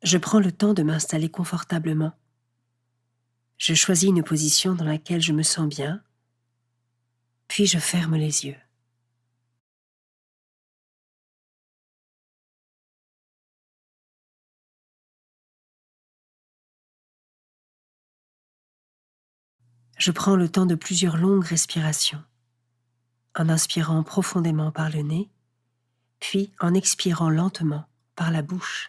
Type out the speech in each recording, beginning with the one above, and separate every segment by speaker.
Speaker 1: Je prends le temps de m'installer confortablement. Je choisis une position dans laquelle je me sens bien, puis je ferme les yeux. Je prends le temps de plusieurs longues respirations, en inspirant profondément par le nez, puis en expirant lentement par la bouche.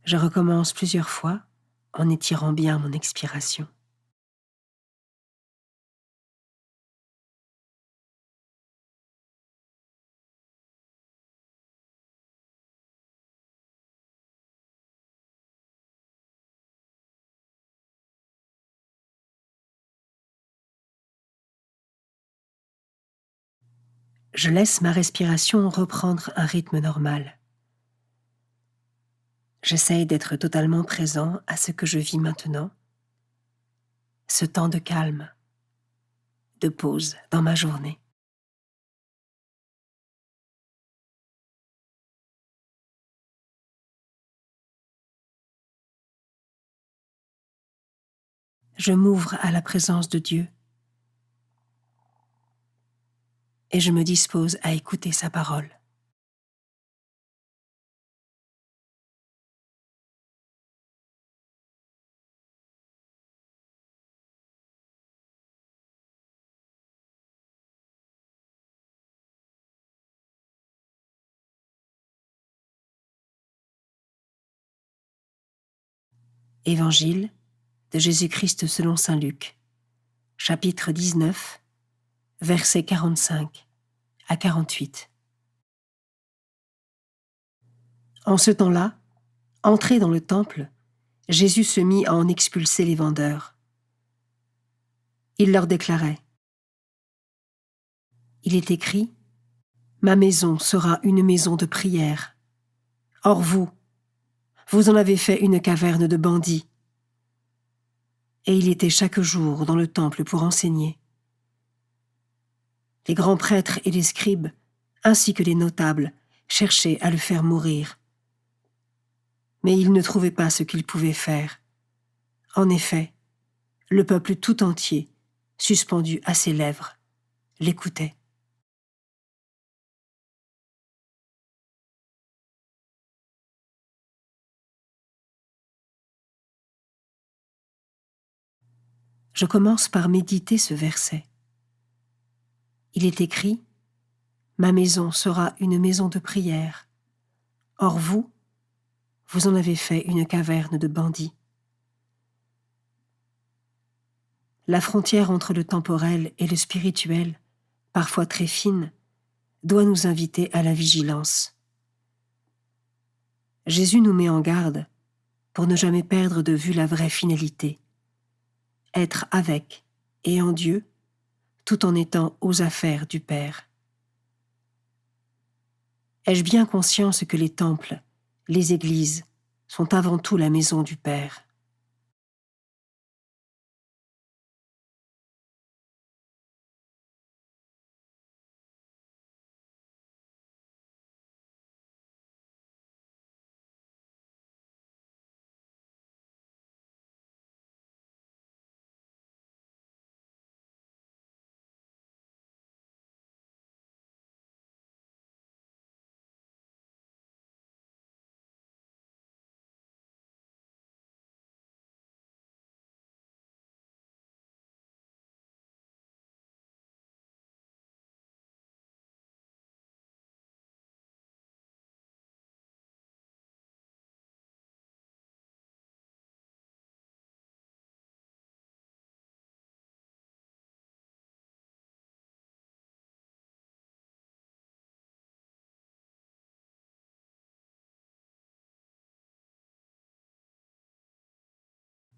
Speaker 1: Je recommence plusieurs fois en étirant bien mon expiration. Je laisse ma respiration reprendre un rythme normal. J'essaye d'être totalement présent à ce que je vis maintenant, ce temps de calme, de pause dans ma journée. Je m'ouvre à la présence de Dieu et je me dispose à écouter sa parole. Évangile de Jésus-Christ selon saint Luc, chapitre 19, versets 45 à 48. En ce temps-là, entré dans le temple, Jésus se mit à en expulser les vendeurs. Il leur déclarait : « Il est écrit : Ma maison sera une maison de prière. Or vous, vous en avez fait une caverne de bandits. » Et il était chaque jour dans le temple pour enseigner. Les grands prêtres et les scribes, ainsi que les notables, cherchaient à le faire mourir. Mais ils ne trouvaient pas ce qu'ils pouvaient faire. En effet, le peuple tout entier, suspendu à ses lèvres, l'écoutait. Je commence par méditer ce verset. Il est écrit : « Ma maison sera une maison de prière. Or vous, vous en avez fait une caverne de bandits. » La frontière entre le temporel et le spirituel, parfois très fine, doit nous inviter à la vigilance. Jésus nous met en garde pour ne jamais perdre de vue la vraie finalité, être avec et en Dieu, tout en étant aux affaires du Père. Ai-je bien conscience que les temples, les églises, sont avant tout la maison du Père ?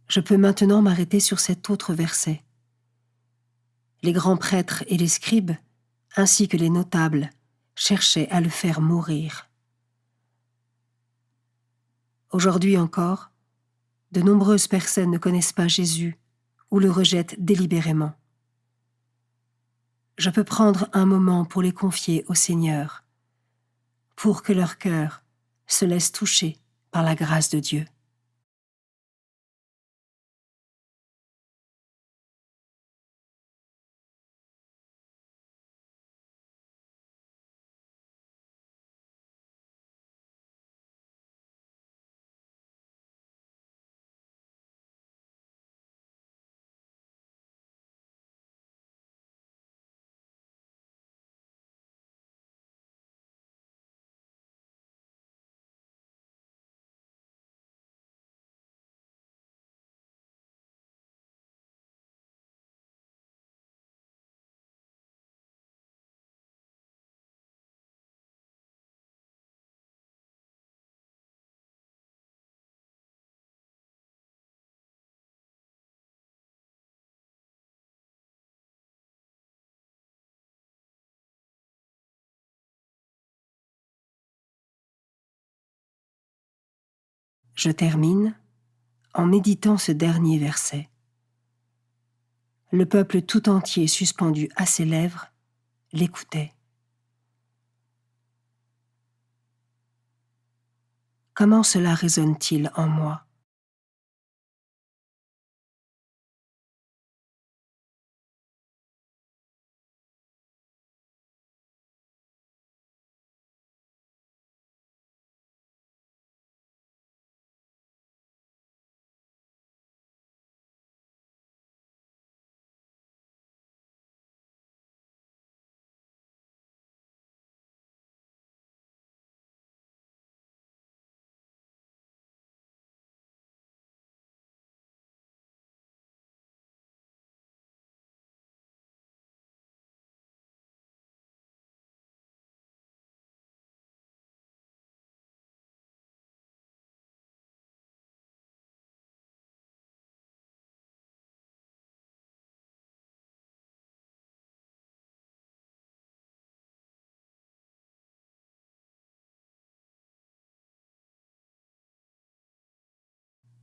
Speaker 1: Je peux maintenant m'arrêter sur cet autre verset. Les grands prêtres et les scribes, ainsi que les notables, cherchait à le faire mourir. Aujourd'hui encore, de nombreuses personnes ne connaissent pas Jésus ou le rejettent délibérément. Je peux prendre un moment pour les confier au Seigneur, pour que leur cœur se laisse toucher par la grâce de Dieu. Je termine en méditant ce dernier verset. Le peuple tout entier suspendu à ses lèvres l'écoutait. Comment cela résonne-t-il en moi?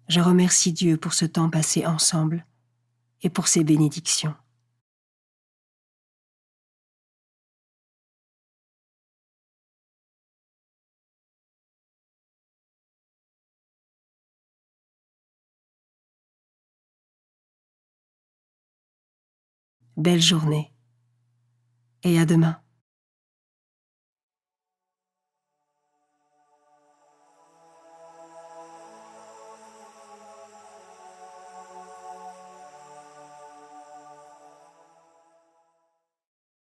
Speaker 1: Je remercie Dieu pour ce temps passé ensemble et pour ses bénédictions. Belle journée et à demain.